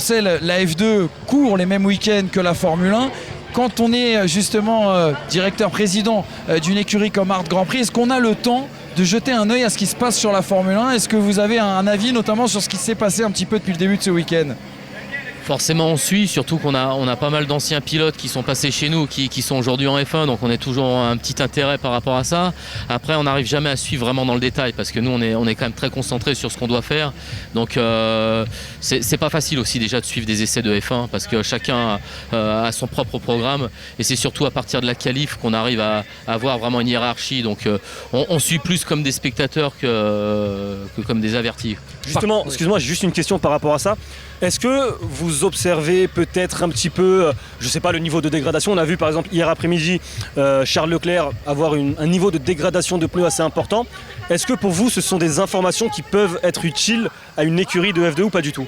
sait, la F2 court les mêmes week-ends que la Formule 1. Quand on est justement directeur-président d'une écurie comme Art Grand Prix, est-ce qu'on a le temps de jeter un œil à ce qui se passe sur la Formule 1? Est-ce que vous avez un avis notamment sur ce qui s'est passé un petit peu depuis le début de ce week-end? Forcément on suit, surtout qu'on a pas mal d'anciens pilotes qui sont passés chez nous, qui sont aujourd'hui en F1, donc on a toujours un petit intérêt par rapport à ça. Après on n'arrive jamais à suivre vraiment dans le détail parce que nous on est quand même très concentré sur ce qu'on doit faire. Donc c'est pas facile aussi déjà de suivre des essais de F1 parce que chacun a son propre programme et c'est surtout à partir de la qualif qu'on arrive à avoir vraiment une hiérarchie. Donc on suit plus comme des spectateurs que comme des avertis. Justement, excuse-moi, j'ai juste une question par rapport à ça. Est-ce que vous observez peut-être un petit peu, je ne sais pas, le niveau de dégradation? On a vu par exemple hier après-midi Charles Leclerc avoir un niveau de dégradation de pneus assez important. Est-ce que pour vous ce sont des informations qui peuvent être utiles à une écurie de F2 ou pas du tout?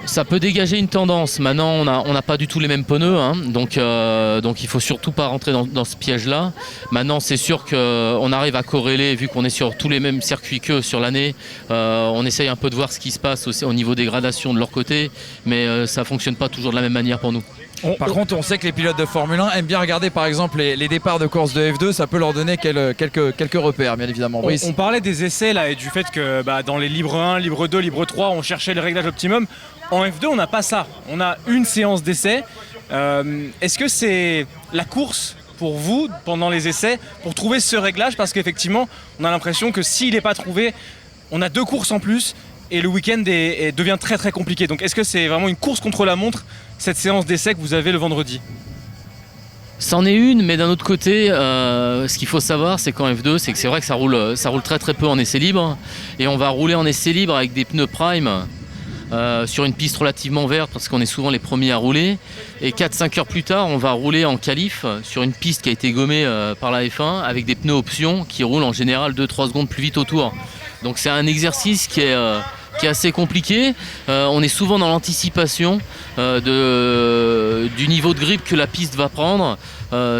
Ça peut dégager une tendance. Maintenant, on n'a pas du tout les mêmes pneus, hein. Donc il faut surtout pas rentrer dans ce piège-là. Maintenant, c'est sûr qu'on arrive à corréler, vu qu'on est sur tous les mêmes circuits qu'eux sur l'année. On essaye un peu de voir ce qui se passe aussi au niveau dégradation de leur côté, mais ça fonctionne pas toujours de la même manière pour nous. Par contre, on sait que les pilotes de Formule 1 aiment bien regarder par exemple les départs de course de F2, ça peut leur donner quelques repères, bien évidemment. On parlait des essais là et du fait que dans les Libre 1, Libre 2, Libre 3, on cherchait le réglage optimum. En F2, on n'a pas ça. On a une séance d'essai. Est-ce que c'est la course pour vous, pendant les essais, pour trouver ce réglage? Parce qu'effectivement, on a l'impression que s'il n'est pas trouvé, on a 2 courses en plus et le week-end devient très très compliqué. Donc est-ce que c'est vraiment une course contre la montre, cette séance d'essai que vous avez le vendredi? C'en est une, mais d'un autre côté, ce qu'il faut savoir, c'est qu'en F2, c'est vrai que ça roule très très peu en essai libre. Et on va rouler en essai libre avec des pneus prime. Sur une piste relativement verte parce qu'on est souvent les premiers à rouler et 4-5 heures plus tard on va rouler en qualif sur une piste qui a été gommée par la F1 avec des pneus options qui roulent en général 2-3 secondes plus vite au tour. Donc c'est un exercice qui est assez compliqué. On est souvent dans l'anticipation du niveau de grip que la piste va prendre.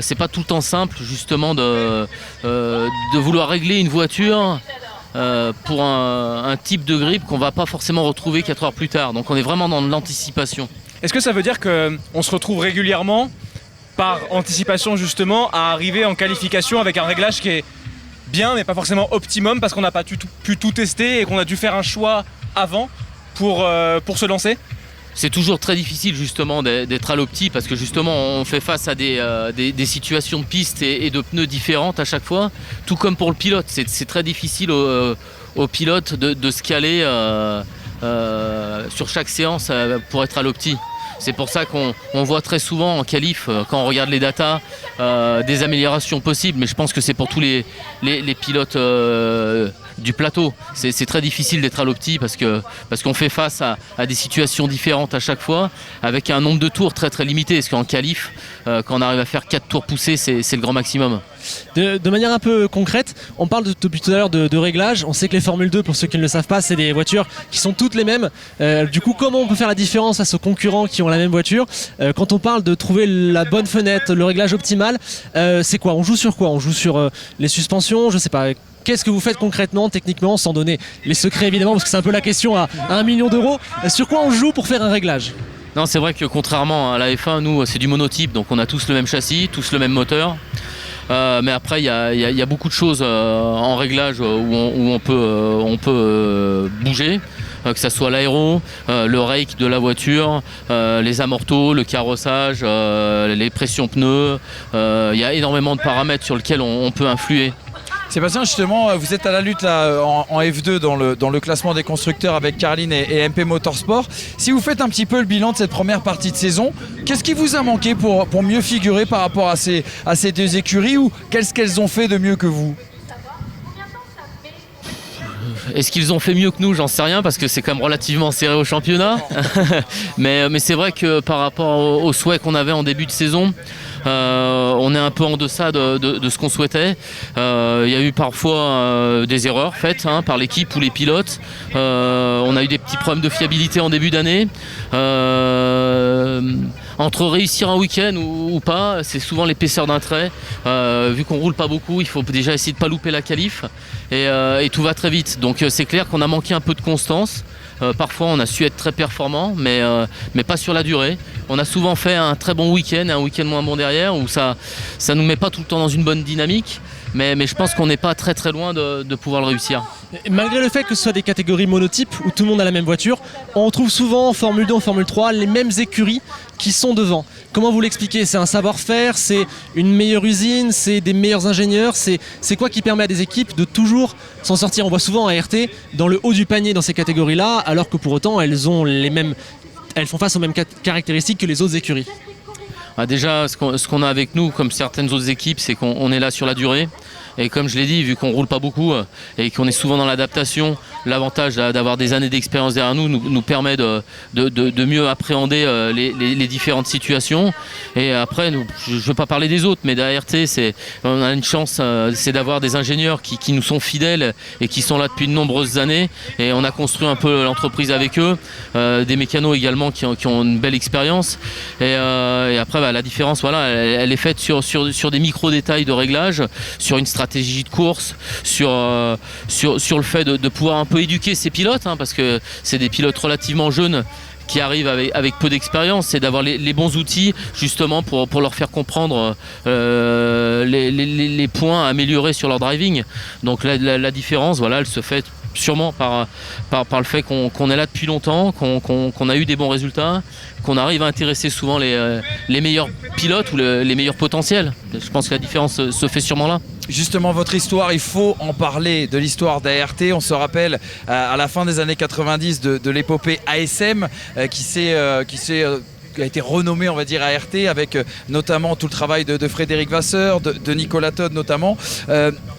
C'est pas tout le temps simple justement de vouloir régler une voiture pour un type de grip qu'on ne va pas forcément retrouver 4 heures plus tard. Donc on est vraiment dans l'anticipation. Est-ce que ça veut dire qu'on se retrouve régulièrement, par anticipation justement, à arriver en qualification avec un réglage qui est bien mais pas forcément optimum parce qu'on n'a pas pu tout tester et qu'on a dû faire un choix avant pour se lancer? C'est toujours très difficile justement d'être à l'opti parce que justement on fait face à des situations de piste et de pneus différentes à chaque fois, tout comme pour le pilote. C'est très difficile au pilote de se caler sur chaque séance pour être à l'opti. C'est pour ça qu'on voit très souvent en qualif, quand on regarde les datas, des améliorations possibles. Mais je pense que c'est pour tous les pilotes du plateau. C'est très difficile d'être à l'opti parce qu'on fait face à des situations différentes à chaque fois, avec un nombre de tours très très limité. Parce qu'en qualif, quand on arrive à faire 4 tours poussés, c'est le grand maximum. De manière un peu concrète, on parle depuis tout à l'heure de réglage. On sait que les Formule 2, pour ceux qui ne le savent pas, c'est des voitures qui sont toutes les mêmes. Du coup, comment on peut faire la différence face aux concurrents qui ont la même voiture? Quand on parle de trouver la bonne fenêtre, le réglage optimal, c'est quoi? On joue sur quoi? On joue sur les suspensions? Je sais pas. Qu'est-ce que vous faites concrètement, techniquement, sans donner les secrets évidemment, parce que c'est un peu la question à 1 million d'euros. Sur quoi on joue pour faire un réglage? Non, c'est vrai que contrairement à la F1, nous c'est du monotype, donc on a tous le même châssis, tous le même moteur. Mais après il y a beaucoup de choses en réglage où on peut bouger, que ce soit l'aéro, le rake de la voiture, les amortos, le carrossage, les pressions pneus. Il y a énormément de paramètres sur lesquels on peut influer. Sébastien, justement, vous êtes à la lutte là, en F2 dans le classement des constructeurs avec Carlin et MP Motorsport. Si vous faites un petit peu le bilan de cette première partie de saison, qu'est-ce qui vous a manqué pour mieux figurer par rapport à ces 2 écuries, ou qu'est-ce qu'elles ont fait de mieux que vous? Est-ce qu'ils ont fait mieux que nous? J'en sais rien parce que c'est quand même relativement serré au championnat. mais c'est vrai que par rapport aux souhaits qu'on avait en début de saison, on est un peu en deçà de ce qu'on souhaitait. Il y a eu parfois des erreurs faites par l'équipe ou les pilotes. On a eu des petits problèmes de fiabilité en début d'année. Entre réussir un week-end ou pas, c'est souvent l'épaisseur d'un trait. Vu qu'on roule pas beaucoup, il faut déjà essayer de pas louper la qualif et tout va très vite. Donc c'est clair qu'on a manqué un peu de constance. Parfois on a su être très performant, mais pas sur la durée. On a souvent fait un très bon week-end et un week-end moins bon derrière, où ça nous met pas tout le temps dans une bonne dynamique. Mais je pense qu'on n'est pas très très loin de pouvoir le réussir. Et malgré le fait que ce soit des catégories monotypes où tout le monde a la même voiture, on retrouve souvent en Formule 2, en Formule 3 les mêmes écuries qui sont devant. Comment vous l'expliquez? C'est un savoir-faire, c'est une meilleure usine, c'est des meilleurs ingénieurs, c'est quoi qui permet à des équipes de toujours s'en sortir? On voit souvent à RT dans le haut du panier dans ces catégories-là, alors que pour autant elles font face aux mêmes caractéristiques que les autres écuries. Déjà, ce qu'on a avec nous, comme certaines autres équipes, c'est qu'on est là sur la durée. Et comme je l'ai dit, vu qu'on roule pas beaucoup et qu'on est souvent dans l'adaptation, l'avantage d'avoir des années d'expérience derrière nous permet de mieux appréhender les différentes situations. Et après, je ne veux pas parler des autres, mais derrière RT, on a une chance, c'est d'avoir des ingénieurs qui nous sont fidèles et qui sont là depuis de nombreuses années. Et on a construit un peu l'entreprise avec eux, des mécanos également qui ont une belle expérience. Et après, la différence, voilà, elle est faite sur des micro-détails de réglage, sur une stratégie de course, sur le fait de pouvoir un peu éduquer ces pilotes, parce que c'est des pilotes relativement jeunes qui arrivent avec peu d'expérience, c'est d'avoir les bons outils justement pour leur faire comprendre les points à améliorer sur leur driving. Donc la différence, voilà, elle se fait sûrement par le fait qu'on est là depuis longtemps, qu'on a eu des bons résultats, qu'on arrive à intéresser souvent les meilleurs pilotes ou les meilleurs potentiels. Je pense que la différence se fait sûrement là. Justement, votre histoire, il faut en parler de l'histoire d'ART. On se rappelle à la fin des années 90 de l'épopée ASM qui a été renommé, on va dire, ART, avec notamment tout le travail de Frédéric Vasseur, de Nicolas Todd notamment.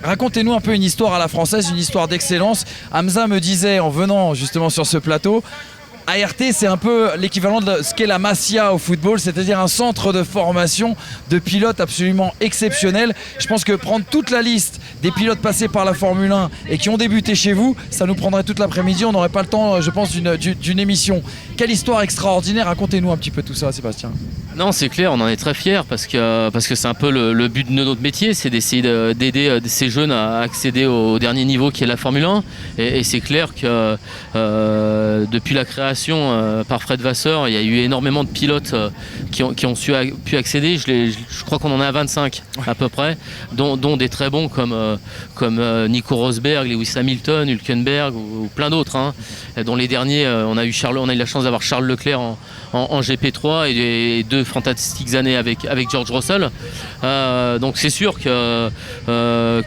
Racontez-nous un peu une histoire à la française, une histoire d'excellence. Hamza me disait, en venant justement sur ce plateau, ART, c'est un peu l'équivalent de ce qu'est la Masia au football, c'est-à-dire un centre de formation de pilotes absolument exceptionnel. Je pense que prendre toute la liste des pilotes passés par la Formule 1 et qui ont débuté chez vous, ça nous prendrait toute l'après-midi, on n'aurait pas le temps, je pense, d'une émission. Quelle histoire extraordinaire, racontez-nous un petit peu tout ça, Sébastien. Non, c'est clair, on en est très fiers parce que c'est un peu le but de notre métier, c'est d'essayer d'aider ces jeunes à accéder au dernier niveau qui est la Formule 1. Et c'est clair que depuis la création par Fred Vasseur, il y a eu énormément de pilotes qui ont pu accéder. Je crois qu'on en est à 25 à peu près, dont des très bons comme Nico Rosberg, Lewis Hamilton, Hülkenberg ou plein d'autres. Dont les derniers, on a eu la chance d'avoir Charles Leclerc en GP3 et 2 fantastiques années avec George Russell. Donc c'est sûr que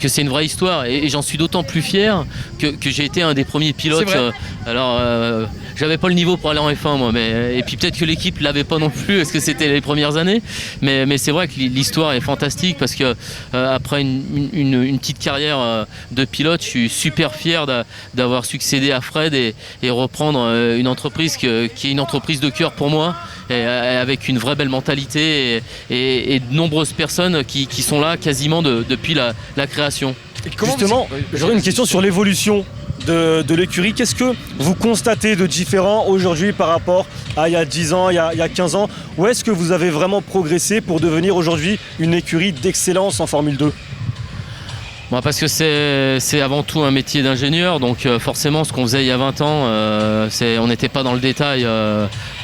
c'est une vraie histoire et j'en suis d'autant plus fier que j'ai été un des premiers pilotes. J'avais pas le niveau pour aller en F1 moi, et puis peut-être que l'équipe l'avait pas non plus parce que c'était les premières années, mais c'est vrai que l'histoire est fantastique parce que après une petite carrière de pilote, je suis super fier d'avoir succédé à Fred et reprendre une entreprise qui est une entreprise de cœur pour moi, et avec une vraie belle mentalité et de nombreuses personnes qui sont là quasiment depuis la création. Justement, j'aurais une question sur l'évolution de l'écurie. Qu'est-ce que vous constatez de différent aujourd'hui par rapport à il y a 10 ans, il y a 15 ans? Où est-ce que vous avez vraiment progressé pour devenir aujourd'hui une écurie d'excellence en Formule 2? Parce que c'est avant tout un métier d'ingénieur, donc forcément ce qu'on faisait il y a 20 ans, on n'était pas dans le détail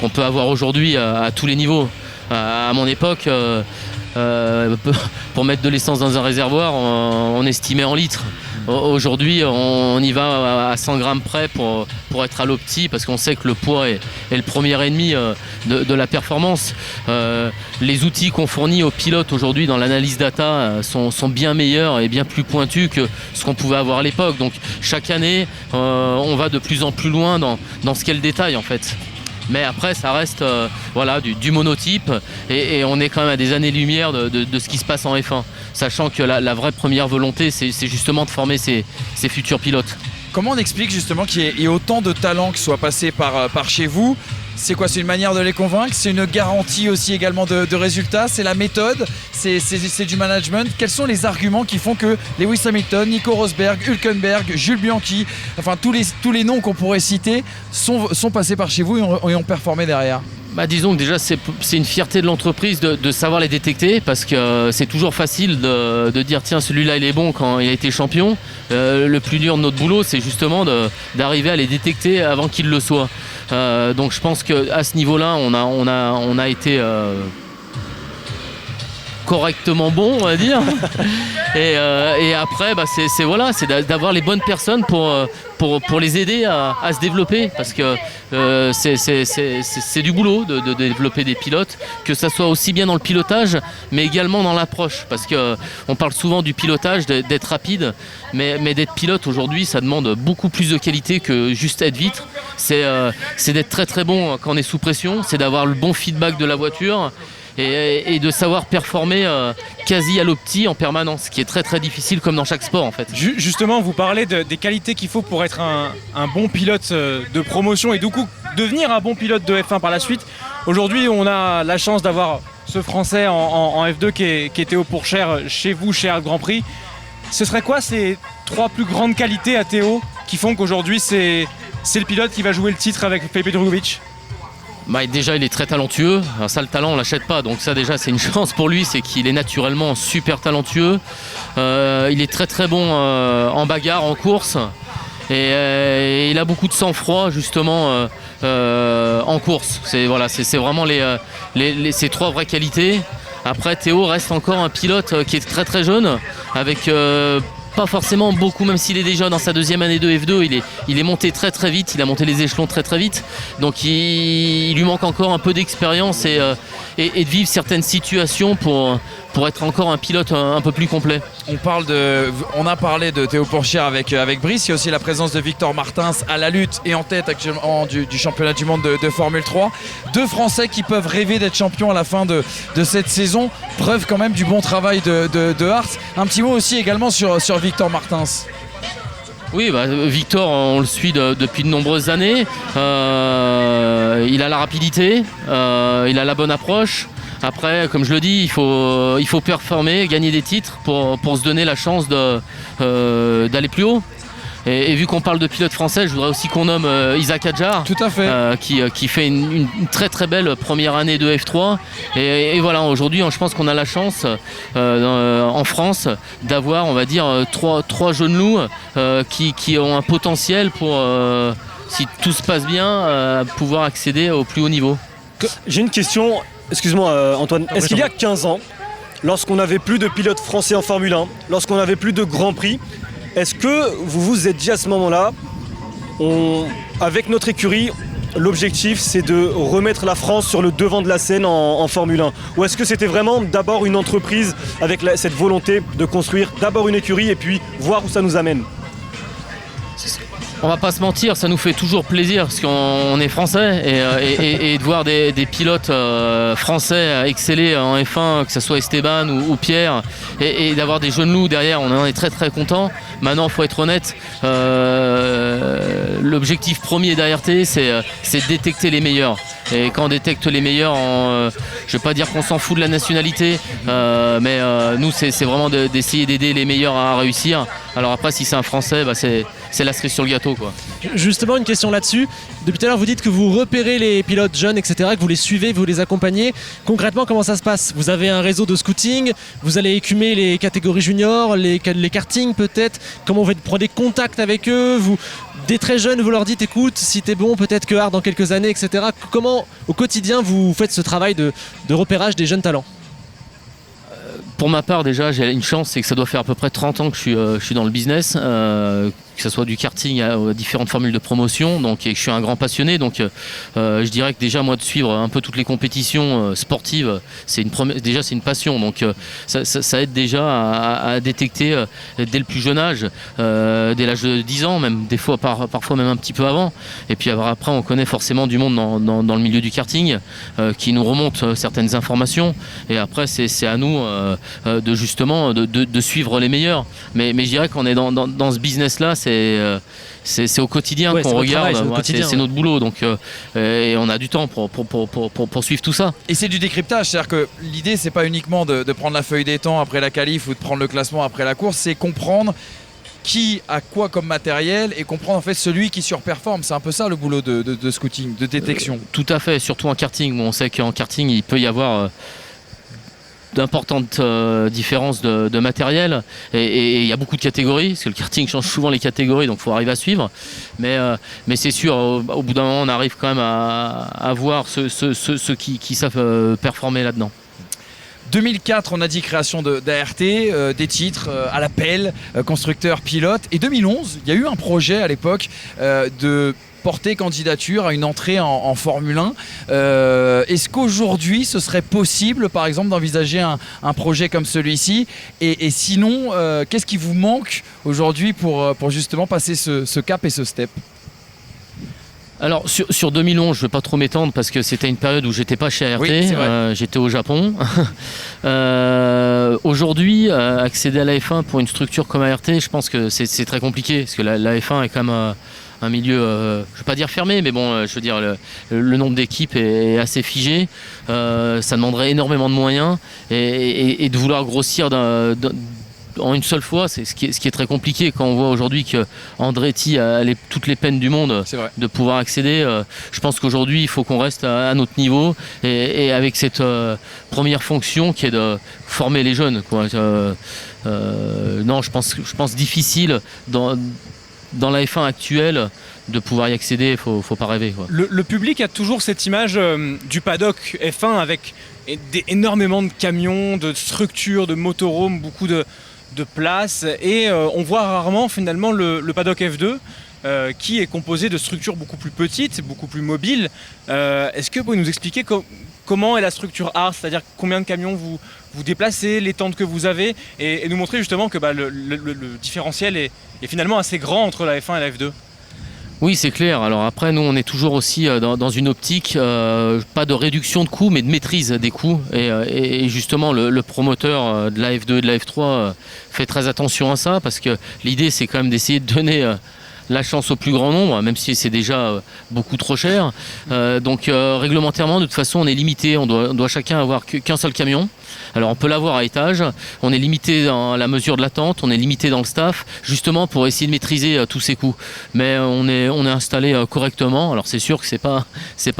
qu'on peut avoir aujourd'hui à tous les niveaux. À mon époque, pour mettre de l'essence dans un réservoir, on estimait en litres. Aujourd'hui, on y va à 100 grammes près pour être à l'opti, parce qu'on sait que le poids est le premier ennemi de la performance. Les outils qu'on fournit aux pilotes aujourd'hui dans l'analyse data sont bien meilleurs et bien plus pointus que ce qu'on pouvait avoir à l'époque. Donc chaque année, on va de plus en plus loin dans ce qu'est le détail en fait. Mais après, ça reste du monotype et on est quand même à des années-lumière de ce qui se passe en F1. Sachant que la vraie première volonté, c'est justement de former ces futurs pilotes. Comment on explique justement qu'il y ait autant de talents qui soient passés par chez vous? C'est quoi? C'est une manière de les convaincre? C'est une garantie aussi également de résultats? C'est la méthode? C'est du management? Quels sont les arguments qui font que Lewis Hamilton, Nico Rosberg, Hülkenberg, Jules Bianchi, enfin tous les noms qu'on pourrait citer sont passés par chez vous et ont performé derrière? Disons que déjà c'est une fierté de l'entreprise de savoir les détecter, parce que c'est toujours facile de dire tiens, celui-là il est bon quand il a été champion. Le plus dur de notre boulot, c'est justement d'arriver à les détecter avant qu'ils le soient. Donc je pense qu'à ce niveau-là on a été correctement bon, on va dire. Et après c'est d'avoir les bonnes personnes pour les aider à se développer, parce que c'est du boulot de développer des pilotes, que ça soit aussi bien dans le pilotage mais également dans l'approche, parce que on parle souvent du pilotage, d'être rapide, mais d'être pilote aujourd'hui ça demande beaucoup plus de qualité que juste être vitre. C'est d'être très très bon quand on est sous pression, c'est d'avoir le bon feedback de la voiture et de savoir performer quasi à l'opti en permanence, ce qui est très très difficile comme dans chaque sport en fait. Justement, vous parlez des qualités qu'il faut pour être un bon pilote de promotion et du coup devenir un bon pilote de F1 par la suite. Aujourd'hui, on a la chance d'avoir ce Français en F2 qui est Théo Pourchaire chez vous, chez Art Grand Prix. Ce serait quoi ces 3 plus grandes qualités à Théo qui font qu'aujourd'hui c'est le pilote qui va jouer le titre avec Felipe Drugovich? Déjà il est très talentueux. Alors ça, le talent on l'achète pas, donc ça déjà c'est une chance pour lui, c'est qu'il est naturellement super talentueux. Il est très très bon en bagarre, en course, et il a beaucoup de sang-froid justement en course. C'est vraiment ces 3 vraies qualités. Après Théo reste encore un pilote qui est très très jeune, avec pas forcément beaucoup, même s'il est déjà dans sa 2e année de F2, il est monté très très vite, il a monté les échelons très très vite, donc il lui manque encore un peu d'expérience et de vivre certaines situations pour être encore un pilote un peu plus complet. On a parlé de Théo Pourchaire avec Brice, il y a aussi la présence de Victor Martins à la lutte et en tête actuellement du championnat du monde de Formule 3. 2 Français qui peuvent rêver d'être champions à la fin de cette saison, preuve quand même du bon travail de Art. Un petit mot aussi également sur Victor Martins. Oui, Victor, on le suit depuis de nombreuses années. Il a la rapidité, il a la bonne approche. Après, comme je le dis, il faut performer, gagner des titres pour se donner la chance d'aller plus haut. Et vu qu'on parle de pilote français, je voudrais aussi qu'on nomme Isaac Adjar. Tout à fait. Qui fait une très très belle première année de F3. Et voilà, aujourd'hui, je pense qu'on a la chance en France d'avoir, on va dire, trois jeunes loups qui ont un potentiel pour, si tout se passe bien, pouvoir accéder au plus haut niveau. J'ai une question, excuse-moi Antoine, est-ce qu'il y a 15 ans, lorsqu'on n'avait plus de pilotes français en Formule 1, lorsqu'on n'avait plus de Grand Prix, est-ce que vous vous êtes dit à ce moment-là, avec notre écurie, l'objectif c'est de remettre la France sur le devant de la scène en Formule 1? Ou est-ce que c'était vraiment d'abord une entreprise avec cette volonté de construire d'abord une écurie et puis voir où ça nous amène? On va pas se mentir, ça nous fait toujours plaisir parce qu'on est français et de voir des pilotes français exceller en F1, que ce soit Esteban ou Pierre, et d'avoir des jeunes loups derrière, on en est très très content. Maintenant, il faut être honnête, l'objectif premier d'ART, c'est de détecter les meilleurs. Et quand on détecte les meilleurs, je ne vais pas dire qu'on s'en fout de la nationalité, mais nous, c'est vraiment d'essayer d'aider les meilleurs à réussir. Alors après, si c'est un Français, c'est la cerise sur le gâteau, quoi. Justement, une question là-dessus. Depuis tout à l'heure, vous dites que vous repérez les pilotes jeunes, etc., que vous les suivez, vous les accompagnez. Concrètement, comment ça se passe? Vous avez un réseau de scouting, vous allez écumer les catégories juniors, les karting peut-être. Comment vous prenez contact avec eux? Des très jeunes, vous leur dites, écoute, si t'es bon, peut-être que Art dans quelques années, etc. Comment, au quotidien, vous faites ce travail de repérage des jeunes talents? Pour ma part, déjà, j'ai une chance, c'est que ça doit faire à peu près 30 ans que je suis dans le business, que ce soit du karting à différentes formules de promotion, donc, et que je suis un grand passionné. Donc, je dirais que déjà, moi, de suivre un peu toutes les compétitions sportives, c'est une passion. Donc, ça aide déjà à détecter dès le plus jeune âge, dès l'âge de 10 ans, même des fois, parfois même un petit peu avant. Et puis après, on connaît forcément du monde dans le milieu du karting qui nous remonte certaines informations. Et après, c'est à nous de justement de suivre les meilleurs. Mais je dirais qu'on est dans ce business-là, c'est au quotidien qu'on regarde, c'est notre boulot, donc et on a du temps pour suivre tout ça. Et c'est du décryptage, c'est-à-dire que l'idée c'est pas uniquement de prendre la feuille des temps après la qualif ou de prendre le classement après la course, c'est comprendre qui a quoi comme matériel et comprendre en fait celui qui surperforme. C'est un peu ça le boulot de scouting, de détection. Tout à fait, surtout en karting. Bon, on sait qu'en karting, il peut y avoir d'importantes différences de matériel et il y a beaucoup de catégories parce que le karting change souvent les catégories, donc il faut arriver à suivre, mais c'est sûr, au bout d'un moment on arrive quand même à voir ceux qui savent performer là-dedans. 2004, on a dit création d'ART, des titres à l'appel, constructeur, pilote. Et 2011, il y a eu un projet à l'époque de porter candidature à une entrée en Formule 1. Est-ce qu'aujourd'hui, ce serait possible, par exemple, d'envisager un projet comme celui-ci et sinon, qu'est-ce qui vous manque aujourd'hui pour justement passer ce cap et ce step ? Alors sur 2011, je ne vais pas trop m'étendre parce que c'était une période où j'étais pas chez ART, oui, j'étais au Japon. Aujourd'hui, accéder à la F1 pour une structure comme ART, je pense que c'est très compliqué parce que la F1 est quand même un milieu, je ne vais pas dire fermé, mais bon, je veux dire le nombre d'équipes est assez figé. Ça demanderait énormément de moyens et de vouloir grossir en une seule fois, c'est ce qui est très compliqué quand on voit aujourd'hui que Andretti a toutes les peines du monde de pouvoir accéder. Je pense qu'aujourd'hui, il faut qu'on reste à notre niveau et avec cette première fonction qui est de former les jeunes, quoi. Non, je pense difficile dans la F1 actuelle de pouvoir y accéder, faut pas rêver, quoi. Le public a toujours cette image du paddock F1 avec énormément de camions, de structures, de motorhomes, beaucoup de place et on voit rarement finalement le paddock F2 qui est composé de structures beaucoup plus petites, beaucoup plus mobiles. Est-ce que vous pouvez nous expliquer comment est la structure ART, c'est-à-dire combien de camions vous déplacez, les tentes que vous avez et nous montrer justement que le différentiel est finalement assez grand entre la F1 et la F2? Oui, c'est clair. Alors après, nous, on est toujours aussi dans une optique, pas de réduction de coûts, mais de maîtrise des coûts. Et justement, le promoteur de la F2 et de la F3 fait très attention à ça, parce que l'idée, c'est quand même d'essayer de donner la chance au plus grand nombre, même si c'est déjà beaucoup trop cher. Donc réglementairement, de toute façon, on est limité. On doit chacun avoir qu'un seul camion. Alors on peut l'avoir à étage, on est limité dans la mesure de la tente, on est limité dans le staff, justement pour essayer de maîtriser tous ces coûts. Mais on est installé correctement. Alors c'est sûr que c'est pas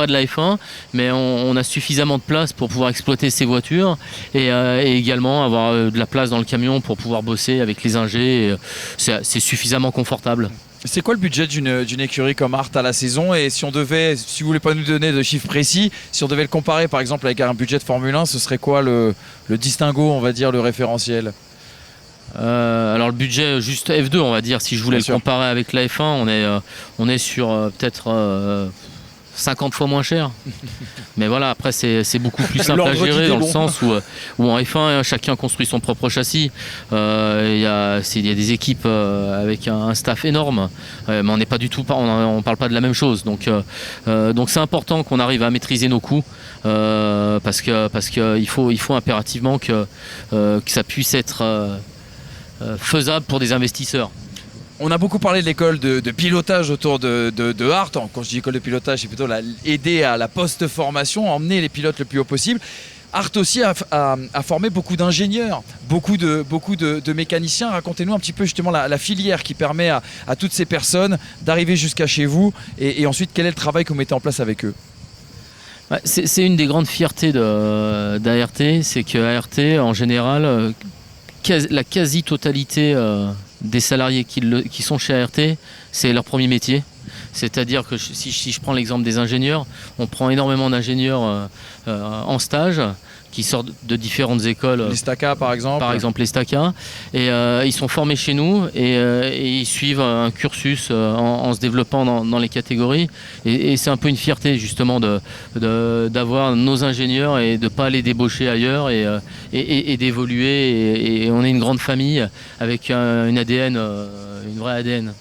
de la F1, mais on a suffisamment de place pour pouvoir exploiter ces voitures et également avoir de la place dans le camion pour pouvoir bosser avec les ingés. C'est suffisamment confortable. C'est quoi le budget d'une écurie comme ART à la saison? Et si vous voulez pas nous donner de chiffres précis, si on devait le comparer par exemple avec un budget de Formule 1, ce serait quoi le distinguo, on va dire, le référentiel? Alors le budget juste F2, on va dire, si je voulais le comparer avec la F1, on est sur peut-être 50 fois moins cher. Mais voilà, après c'est beaucoup plus simple à gérer dans le sens où en F1 chacun construit son propre châssis. Il y a des équipes avec un staff énorme, mais on n'est pas du tout, on parle pas de la même chose. Donc c'est important qu'on arrive à maîtriser nos coûts parce qu'il faut impérativement que ça puisse être faisable pour des investisseurs. On a beaucoup parlé de l'école de pilotage autour de ART. Quand je dis école de pilotage, c'est plutôt aider à la post-formation, emmener les pilotes le plus haut possible. ART aussi a formé beaucoup d'ingénieurs, beaucoup de mécaniciens. Racontez-nous un petit peu justement la filière qui permet à toutes ces personnes d'arriver jusqu'à chez vous et ensuite quel est le travail que vous mettez en place avec eux? C'est une des grandes fiertés d'ART, c'est que ART en général, la quasi-totalité des salariés qui sont chez ART, c'est leur premier métier. C'est-à-dire que si je prends l'exemple des ingénieurs, on prend énormément d'ingénieurs en stage qui sortent de différentes écoles. Les STACA par exemple. Par exemple les STACA. Et ils sont formés chez nous et ils suivent un cursus en se développant dans les catégories. Et c'est un peu une fierté justement d'avoir nos ingénieurs et de ne pas les débaucher ailleurs et d'évoluer. Et on est une grande famille avec une ADN, une vraie ADN.